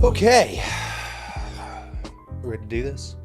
Okay. We ready to do this?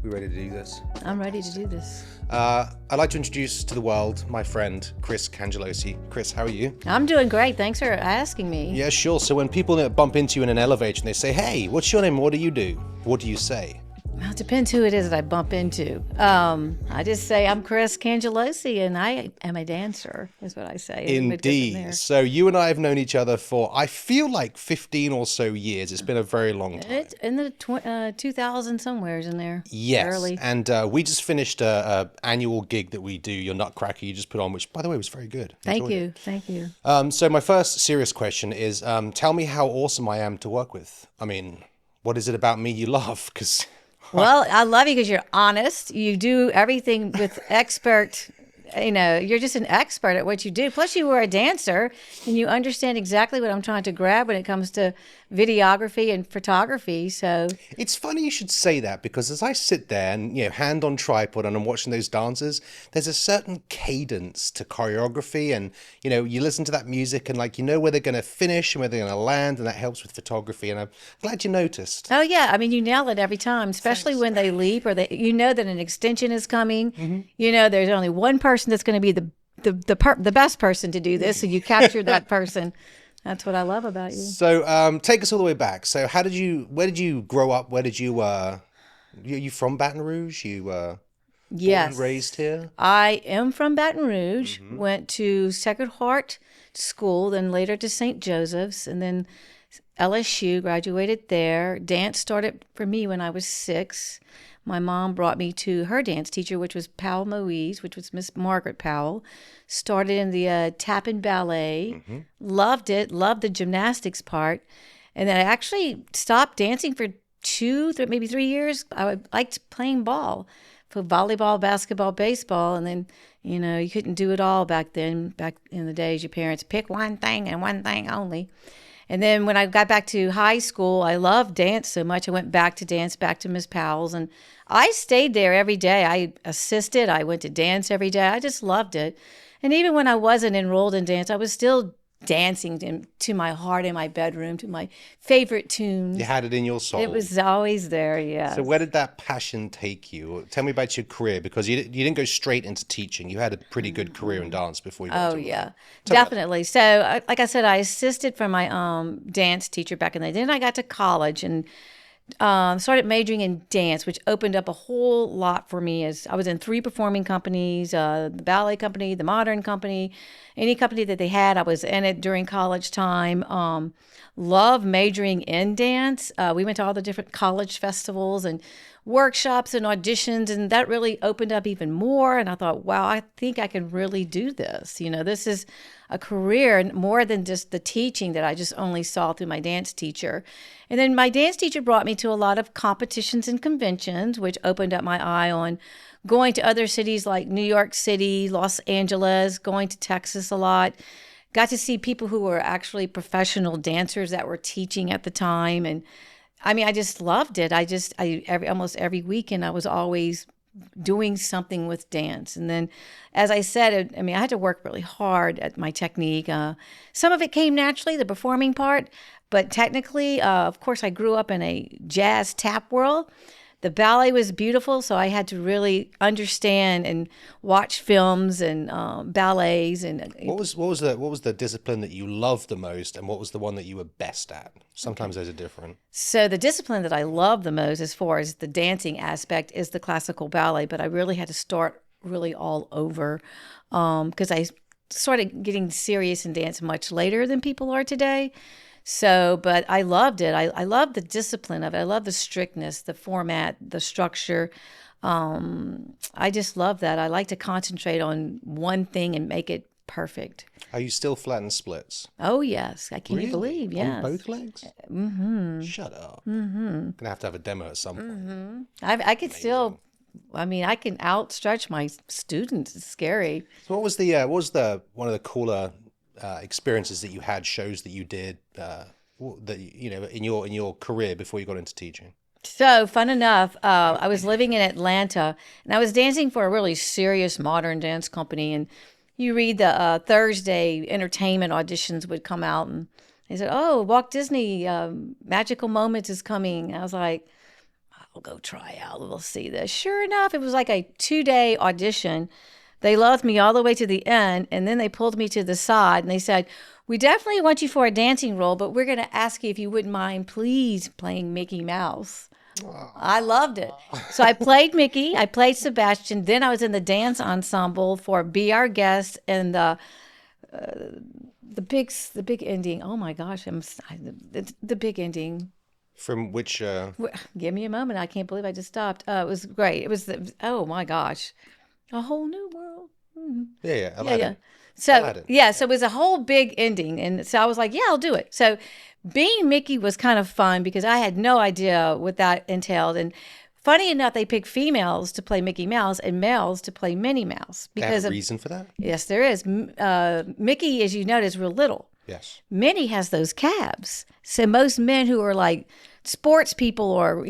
We ready to do this? I'm ready to do this. I'd like to introduce to the world my friend, Kris Cangelosi. Kris, how are you? I'm doing great. Thanks for asking me. Yeah, sure. So when people bump into you in an elevator and they say, hey, what's your name? What do you do? What do you say? Well, it depends who it is that I bump into. I just say I'm Kris Cangelosi and I am a dancer, is what I say. Indeed. So you and I have known each other for, I feel like 15 or so years. It's been a very long time. It's in the 2000 somewheres in there. Yes. Early. And we just finished a annual gig that we do, your Nutcracker you just put on, which, by the way, was very good. Thank Enjoyed you. it. Thank you. So my first serious question is, tell me how awesome I am to work with. I mean, what is it about me you love? Because... Well, I love you because you're honest. You do everything with expert, you're just an expert at what you do. Plus you were a dancer and you understand exactly what I'm trying to grab when it comes to videography and photography. So it's funny you should say that, because as I sit there and, hand on tripod and I'm watching those dances, there's a certain cadence to choreography and, you listen to that music and where they're going to finish and where they're going to land, and that helps with photography. And I'm glad you noticed. Oh yeah. I mean, you nail it every time, especially when they leap or you know that an extension is coming. Mm-hmm. There's only one person that's going to be the best person to do this. So you capture that person. That's what I love about you. So take us all the way back. So where did you grow up? Where did you, you from Baton Rouge? You yes. born and raised here? I am from Baton Rouge, went to Sacred Heart School, then later to St. Joseph's, and then LSU, graduated there. Dance started for me when I was 6. My mom brought me to her dance teacher, which was Powell Moe's, which was Miss Margaret Powell. Started in the tap and ballet. Loved it, loved the gymnastics part. And then I actually stopped dancing for 3 years. I liked playing ball, for volleyball, basketball, baseball. And then, you couldn't do it all back then. Back in the days, your parents pick one thing and one thing only. And then when I got back to high school, I loved dance so much. I went back to dance, back to Miss Powell's. And I stayed there every day. I assisted. I went to dance every day. I just loved it. And even when I wasn't enrolled in dance, I was still dancing to my heart in my bedroom, to my favorite tunes. You had it in your soul. It was always there, yeah. So where did that passion take you? Tell me about your career, because you didn't go straight into teaching. You had a pretty good career in dance before you went to yeah, definitely. So like I said, I assisted for my dance teacher back in the day. Then I got to college and started majoring in dance, which opened up a whole lot for me. As I was in 3 performing companies, the ballet company, the modern company, any company that they had, I was in it during college time. Love majoring in dance. We went to all the different college festivals and workshops and auditions, and that really opened up even more. And I thought, wow, I think I can really do this. This is a career more than just the teaching that I just only saw through my dance teacher. And then my dance teacher brought me to a lot of competitions and conventions, which opened up my eye on going to other cities like New York City, Los Angeles, going to Texas a lot. Got to see people who were actually professional dancers that were teaching at the time. And I mean, I just loved it. Almost every weekend, I was always doing something with dance. And then, as I said, I had to work really hard at my technique. Some of it came naturally, the performing part, but technically, of course, I grew up in a jazz tap world. The ballet was beautiful, so I had to really understand and watch films and ballets. And what was the discipline that you loved the most, and what was the one that you were best at? Sometimes those are different. So the discipline that I love the most, as far as the dancing aspect, is the classical ballet. But I really had to start really all over, because I started getting serious in dance much later than people are today. So, but I loved it. I love the discipline of it. I love the strictness, the format, the structure. I just love that. I like to concentrate on one thing and make it perfect. Are you still flat and splits? Oh, yes. I can't Really? Believe, yes. On both legs? Mm-hmm. Shut up. Mm-hmm. Gonna have to have a demo at some point. Mm-hmm. I could still... I can outstretch my students. It's scary. So what was one of the cooler experiences that you had, shows that you did that in your career before you got into teaching? So fun enough, I was living in Atlanta and I was dancing for a really serious modern dance company. And you read the Thursday entertainment auditions would come out, and They said, "Oh, Walt Disney Magical Moments is coming." I was like, "I'll go try out. We'll see this." Sure enough, it was like a 2-day audition. They loved me all the way to the end, and then they pulled me to the side and they said, "We definitely want you for a dancing role, but we're going to ask you if you wouldn't mind please playing Mickey Mouse." I loved it. So I played Mickey, I played Sebastian, then I was in the dance ensemble for Be Our Guest and the big ending. Oh my gosh, the big ending. From which Give me a moment. I can't believe I just stopped. It was great. It was oh my gosh, a whole new world. yeah, Yeah, yeah. Aladdin. So Aladdin. yeah, so it was a whole big ending, and so I was like, yeah, I'll do it. So being Mickey was kind of fun because I had no idea what that entailed. And funny enough, they picked females to play Mickey Mouse and males to play Minnie Mouse They have because a of reason for that? yes, there is. Mickey, as you notice, real little. Yes. Minnie has those calves. So most men who are like sports people or,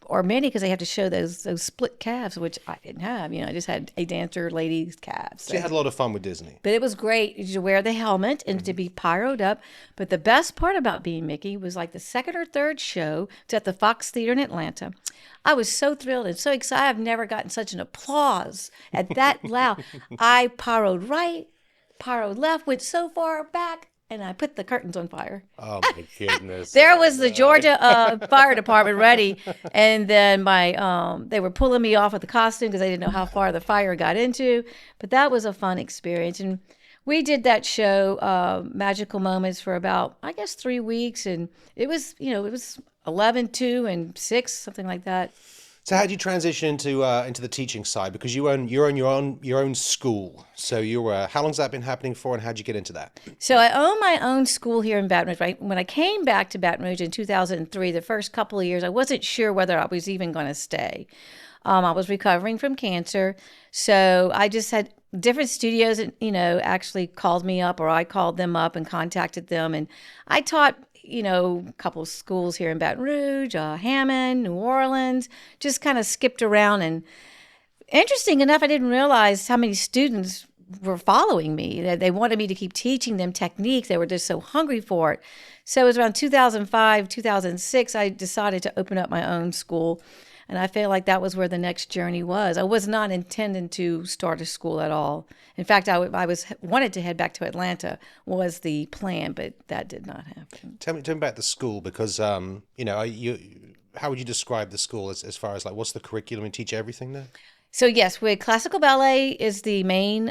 or many because they have to show those split calves, which I didn't have. I just had a dancer lady's calves. So you had a lot of fun with Disney. But it was great to wear the helmet and to be pyroed up. But the best part about being Mickey was like the second or third show. It's at the Fox Theater in Atlanta. I was so thrilled and so excited. I've never gotten such an applause at that loud. I pyroed right, pyroed left, went so far back, and I put the curtains on fire. Oh my goodness. There was the Georgia fire department ready, and then they were pulling me off with the costume because they didn't know how far the fire got into. But that was a fun experience, and we did that show, Magical Moments, for about I guess 3 weeks, and it was it was 11, 2, and 6, something like that. So how did you transition into the teaching side? Because you own your own school. So you were how long's that been happening for, and how'd you get into that? So I own my own school here in Baton Rouge. Right when I came back to Baton Rouge in 2003, the first couple of years, I wasn't sure whether I was even going to stay. I was recovering from cancer, so I just had different studios, actually called me up, or I called them up and contacted them, and I taught a couple of schools here in Baton Rouge, Hammond, New Orleans, just kind of skipped around. And interesting enough, I didn't realize how many students were following me. They wanted me to keep teaching them techniques. They were just so hungry for it. So it was around 2005, 2006, I decided to open up my own school. And I feel like that was where the next journey was. I was not intending to start a school at all. In fact, I wanted to head back to Atlanta was the plan, but that did not happen. Tell me about the school because how would you describe the school as far as like what's the curriculum and teach everything there? So yes, classical ballet is the main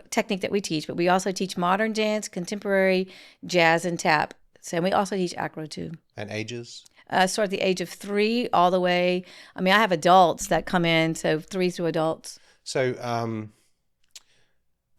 technique that we teach, but we also teach modern dance, contemporary, jazz, and tap. So we also teach acro too. And ages? Start at the age of 3 all the way. I mean, I have adults that come in, so 3 through adults. So,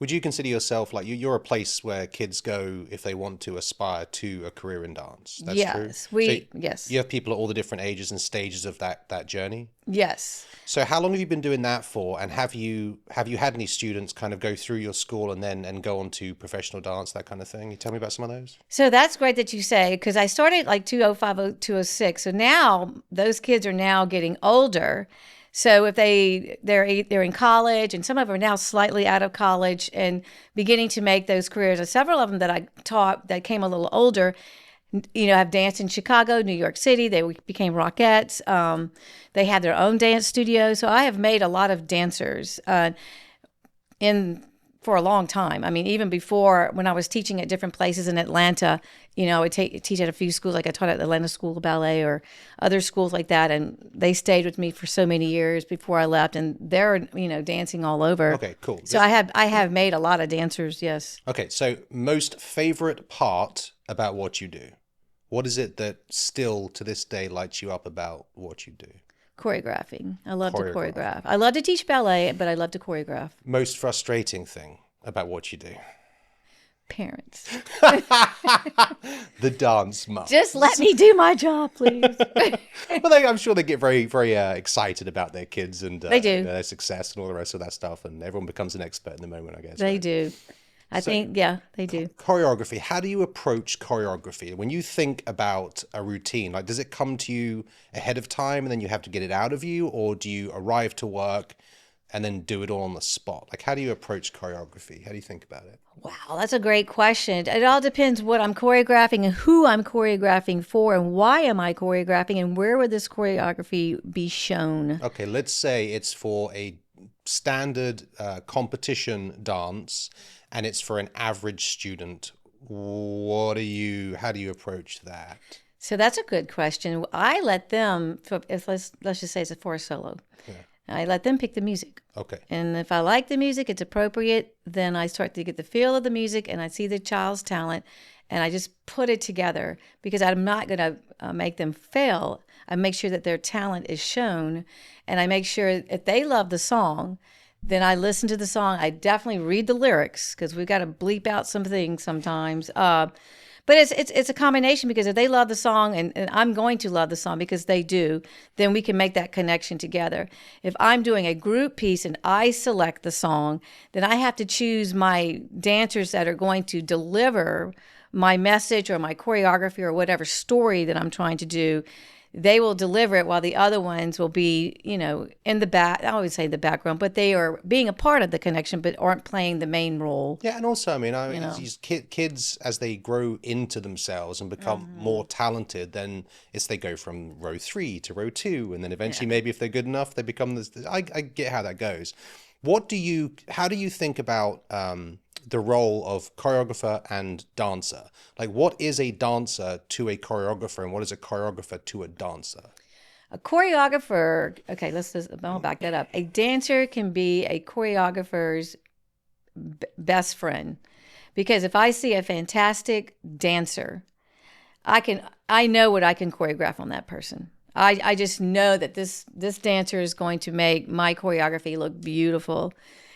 would you consider yourself like you're a place where kids go if they want to aspire to a career in dance? That's true. Yes. You have people at all the different ages and stages of that journey. Yes. So, how long have you been doing that for? And have you had any students kind of go through your school and go on to professional dance, that kind of thing? You tell me about some of those. So that's great that you say, because I started like 2005, 2006. So now those kids are now getting older. So if they're in college, and some of them are now slightly out of college and beginning to make those careers. And several of them that I taught that came a little older, have danced in Chicago, New York City. They became Rockettes. They had their own dance studio. So I have made a lot of dancers for a long time. I mean, even before when I was teaching at different places in Atlanta, I would teach at a few schools, like I taught at the Atlanta School of Ballet or other schools like that. And they stayed with me for so many years before I left, and they're, dancing all over. Okay, cool. So I have made a lot of dancers. Yes. Okay. So most favorite part about what you do, what is it that still to this day lights you up about what you do? Choreographing. I love to choreograph. I love to teach ballet, but I love to choreograph. Most frustrating thing about what you do? Parents. The dance mom. Just let me do my job, please. Well, I'm sure they get very, very excited about their kids and they do. Their success and all the rest of that stuff, and everyone becomes an expert in the moment, I guess. They right? do. I think, yeah, they do. Choreography. How do you approach choreography? When you think about a routine, like does it come to you ahead of time and then you have to get it out of you, or do you arrive to work, and then do it all on the spot? Like, how do you approach choreography? How do you think about it? Wow, that's a great question. It all depends what I'm choreographing and who I'm choreographing for and why am I choreographing and where would this choreography be shown. Okay, let's say it's for a standard competition dance and it's for an average student. How do you approach that? So that's a good question. I let them, if let's just say it's for a solo. Yeah. I let them pick the music. Okay. And if I like the music, it's appropriate, then I start to get the feel of the music and I see the child's talent and I just put it together because I'm not going to make them fail. I make sure that their talent is shown and I make sure if they love the song, then I listen to the song. I definitely read the lyrics because we've got to bleep out some things sometimes. But it's a combination because if they love the song and I'm going to love the song because they do, then we can make that connection together. If I'm doing a group piece and I select the song, then I have to choose my dancers that are going to deliver my message or my choreography or whatever story that I'm trying to do. They will deliver it while the other ones will be, in the back. I always say the background, but they are being a part of the connection, but aren't playing the main role. Yeah, and also, I mean, these kids, as they grow into themselves and become more talented, then they go from row 3 to row 2, and then eventually, maybe if they're good enough, they become this. I get how that goes. How do you think about the role of choreographer and dancer? Like, what is a dancer to a choreographer, and what is a choreographer to a dancer? A choreographer, okay, I'll back that up. A dancer can be a choreographer's best friend because if I see a fantastic dancer, I know what I can choreograph on that person. I just know that this dancer is going to make my choreography look beautiful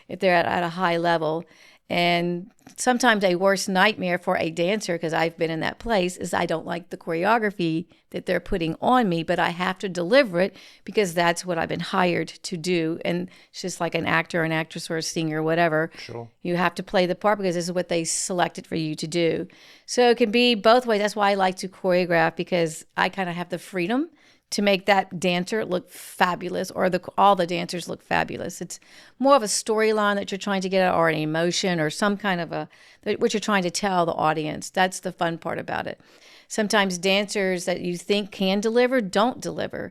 if they're at a high level. And sometimes a worst nightmare for a dancer, because I've been in that place, is I don't like the choreography that they're putting on me, but I have to deliver it because that's what I've been hired to do. And it's just like an actor, an actress, or a singer, or whatever. Sure. You have to play the part because this is what they selected for you to do. So it can be both ways. That's why I like to choreograph, because I kind of have the freedom to make that dancer look fabulous, or all the dancers look fabulous. It's more of a storyline that you're trying to get at, or an emotion, or some kind of what you're trying to tell the audience. That's the fun part about it. Sometimes dancers that you think can deliver don't deliver.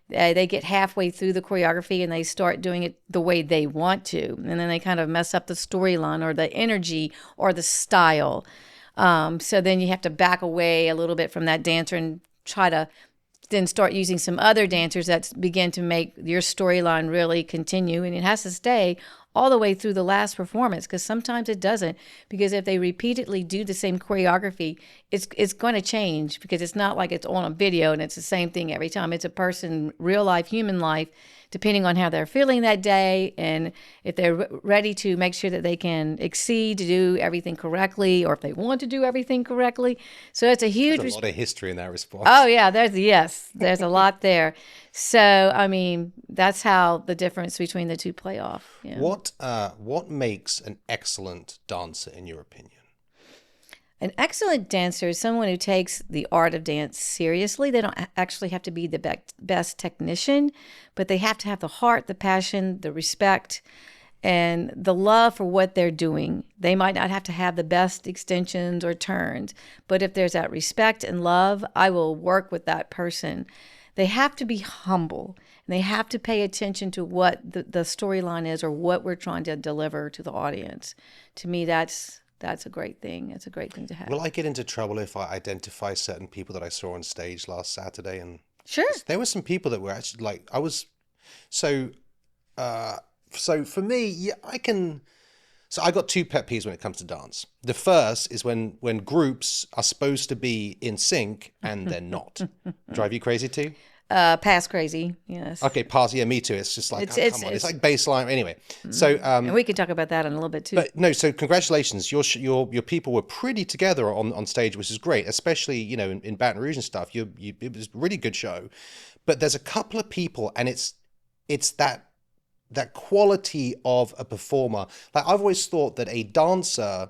They get halfway through the choreography and they start doing it the way they want to, and then they kind of mess up the storyline or the energy or the style. So then you have to back away a little bit from that dancer and try to then start using some other dancers that begin to make your storyline really continue. And it has to stay all the way through the last performance, because sometimes it doesn't. Because if they repeatedly do the same choreography, it's going to change, because it's not like it's on a video and it's the same thing every time. It's a person, real life, human life, depending on how they're feeling that day, and if they're ready to make sure that they can exceed to do everything correctly, or if they want to do everything correctly. So it's a huge... There's a lot of history in that response. Oh, yeah, there's a lot there. So, I mean, that's how the difference between the two play off. Yeah. What makes an excellent dancer, in your opinion? An excellent dancer is someone who takes the art of dance seriously. They don't actually have to be the best technician, but they have to have the heart, the passion, the respect, and the love for what they're doing. They might not have to have the best extensions or turns, but if there's that respect and love, I will work with that person. They have to be humble, and they have to pay attention to what the storyline is, or what we're trying to deliver to the audience. To me, that's a great thing. It's a great thing to have. Will I get into trouble if I identify certain people that I saw on stage last Saturday? And sure, there were some people that were actually like, so for me, yeah, so I got two pet peeves when it comes to dance. The first is when groups are supposed to be in sync and they're not. Drive you crazy too? Past crazy, yes. Okay, past, yeah, me too. It's just like, come on, it's like baseline. Anyway, so and we can talk about that in a little bit too. But no, so congratulations, your people were pretty together on stage, which is great. Especially in Baton Rouge and stuff. It was a really good show. But there's a couple of people, and it's that quality of a performer. Like, I've always thought that a dancer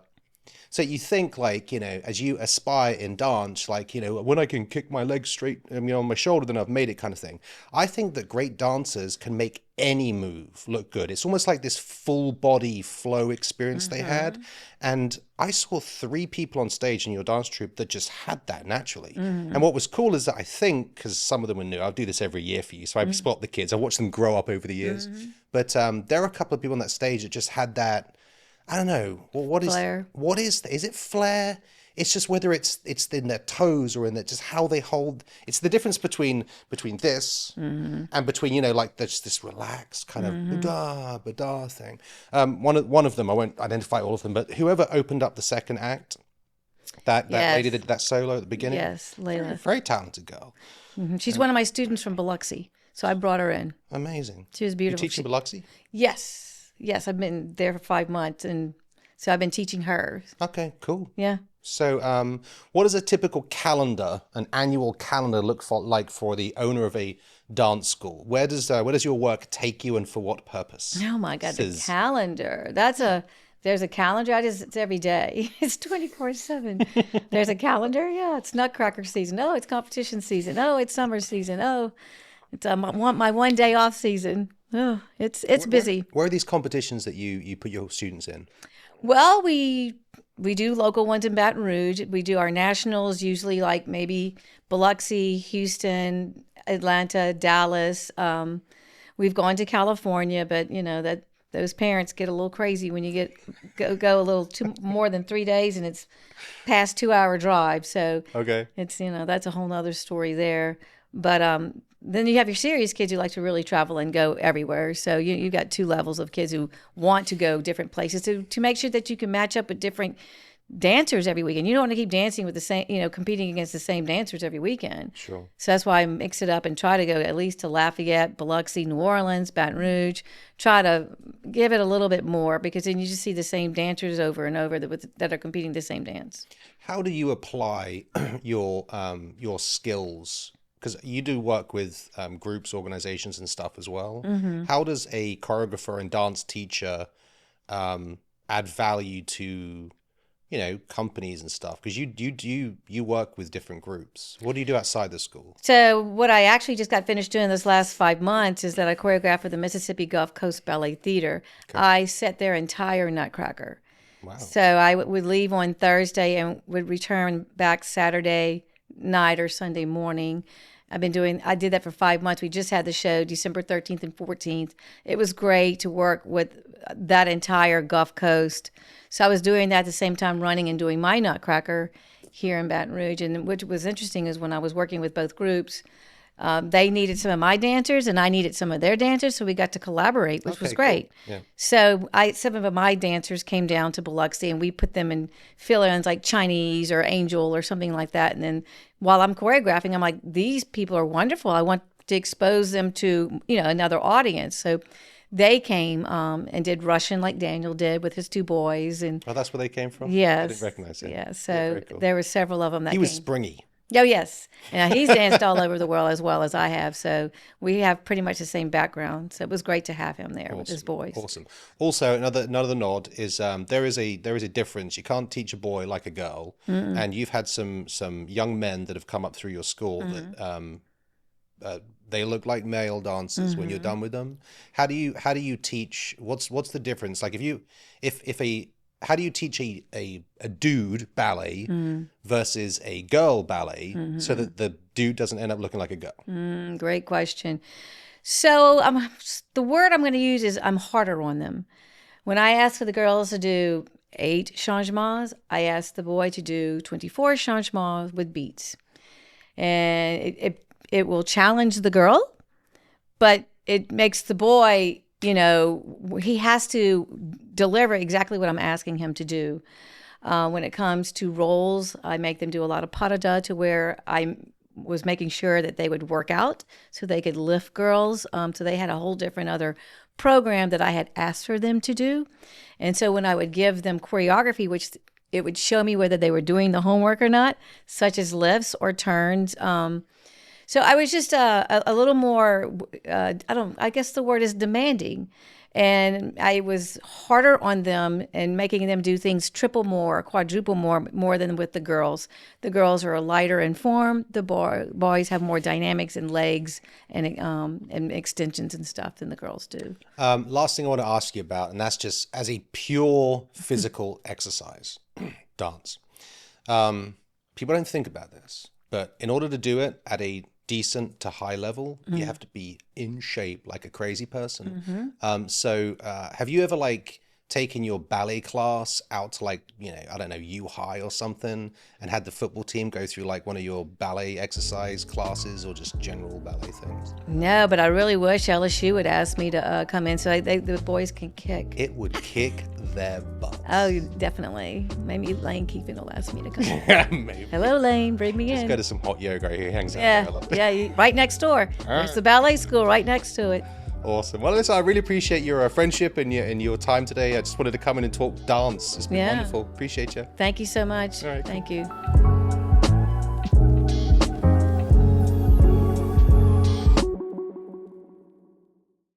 So you think like, as you aspire in dance, like, when I can kick my legs straight, on my shoulder, then I've made it kind of thing. I think that great dancers can make any move look good. It's almost like this full body flow experience they had. And I saw three people on stage in your dance troupe that just had that naturally. And what was cool is that I think, because some of them were new, I'll do this every year for you. So I spot the kids. I watch them grow up over the years. But there are a couple of people on that stage that just had that. I don't know. Well, Flair. is it flair? It's just whether it's in their toes or in just how they hold. It's the difference between this and between, like this relaxed kind of bada thing. One of them, I won't identify all of them, but whoever opened up the second act, that lady did that solo at the beginning. Yes, Layla. Very talented girl. She's one of my students from Biloxi, so I brought her in. Amazing. She was beautiful. You teaching Biloxi? Yes. Yes, I've been there for 5 months, and so I've been teaching her. Okay, cool. Yeah. So, what does a typical calendar, an annual calendar, look like for the owner of a dance school? Where does your work take you, and for what purpose? Oh my God, the calendar. There's a calendar. It's every day. It's 24/7. There's a calendar. Yeah, it's Nutcracker season. Oh, it's competition season. Oh, it's summer season. Oh, it's my 1 day off season. Oh, it's busy. Where are these competitions that you put your students in? Well, we do local ones in Baton Rouge. We do our nationals, usually like maybe Biloxi, Houston, Atlanta, Dallas. We've gone to California, but that those parents get a little crazy when you go a little more than 3 days and it's past 2 hour drive. So okay, it's that's a whole nother story there. But then you have your serious kids who like to really travel and go everywhere. So you got two levels of kids who want to go different places to make sure that you can match up with different dancers every weekend. You don't want to keep dancing with the same, competing against the same dancers every weekend. Sure. So that's why I mix it up and try to go at least to Lafayette, Biloxi, New Orleans, Baton Rouge. Try to give it a little bit more, because then you just see the same dancers over and over that are competing the same dance. How do you apply your skills? Because you do work with groups, organizations, and stuff as well. How does a choreographer and dance teacher add value to companies and stuff? Because you work with different groups. What do you do outside the school? So what I actually just got finished doing this last 5 months is that I choreographed for the Mississippi Gulf Coast Ballet Theater. Okay. I set their entire Nutcracker. Wow. So I would leave on Thursday and would return back Saturday night or Sunday morning. I did that for 5 months. We just had the show December 13th and 14th. It was great to work with that entire Gulf Coast. So I was doing that at the same time running and doing my Nutcracker here in Baton Rouge. And which was interesting is when I was working with both groups, they needed some of my dancers and I needed some of their dancers. So we got to collaborate, which was great. Cool. Yeah. So some of my dancers came down to Biloxi and we put them in fill-ins like Chinese or Angel or something like that. And then while I'm choreographing, I'm like, these people are wonderful. I want to expose them to, another audience. So they came and did Russian like Daniel did with his two boys. And that's where they came from? Yes. I didn't recognize it. Yeah, so cool. There were several of them that He was springy. Oh, yes. And he's danced all over the world as well as I have. So we have pretty much the same background. So it was great to have him there with his boys. Awesome. Also, another nod is there is a difference. You can't teach a boy like a girl. Mm-mm. And you've had some young men that have come up through your school that they look like male dancers when you're done with them. How do you teach? What's the difference? Like how do you teach a dude ballet versus a girl ballet so that the dude doesn't end up looking like a girl? Great question. So the word I'm going to use is I'm harder on them. When I ask for the girls to do 8 changements, I ask the boy to do 24 changements with beats. And it will challenge the girl, but it makes the boy, he has to deliver exactly what I'm asking him to do. When it comes to roles, I make them do a lot of pas de deux to where I was making sure that they would work out so they could lift girls. So they had a whole different other program that I had asked for them to do. And so when I would give them choreography, which it would show me whether they were doing the homework or not, such as lifts or turns. So I was just a little more, I guess the word is demanding. And I was harder on them and making them do things triple more, quadruple more than with the girls. The girls are lighter in form. The boys have more dynamics and legs and extensions and stuff than the girls do. Last thing I want to ask you about, and that's just as a pure physical exercise, dance. People don't think about this, but in order to do it at a decent to high level, you have to be in shape like a crazy person. So have you ever like taken your ballet class out to like, I don't know, U High or something, and had the football team go through like one of your ballet exercise classes or just general ballet things? No, but I really wish LSU would ask me to come in so the boys can kick. It would kick their butts. Oh, definitely. Maybe Lane Keefe will ask me to come. Maybe. Hello, Lane. Bring me in. Go to some hot yoga. He hangs out there a lot. Yeah, right next door. There's the ballet school right next to it. Awesome. Well, listen, I really appreciate your friendship and your time today. I just wanted to come in and talk dance. It's been wonderful. Appreciate you. Thank you so much. All right. Thank you.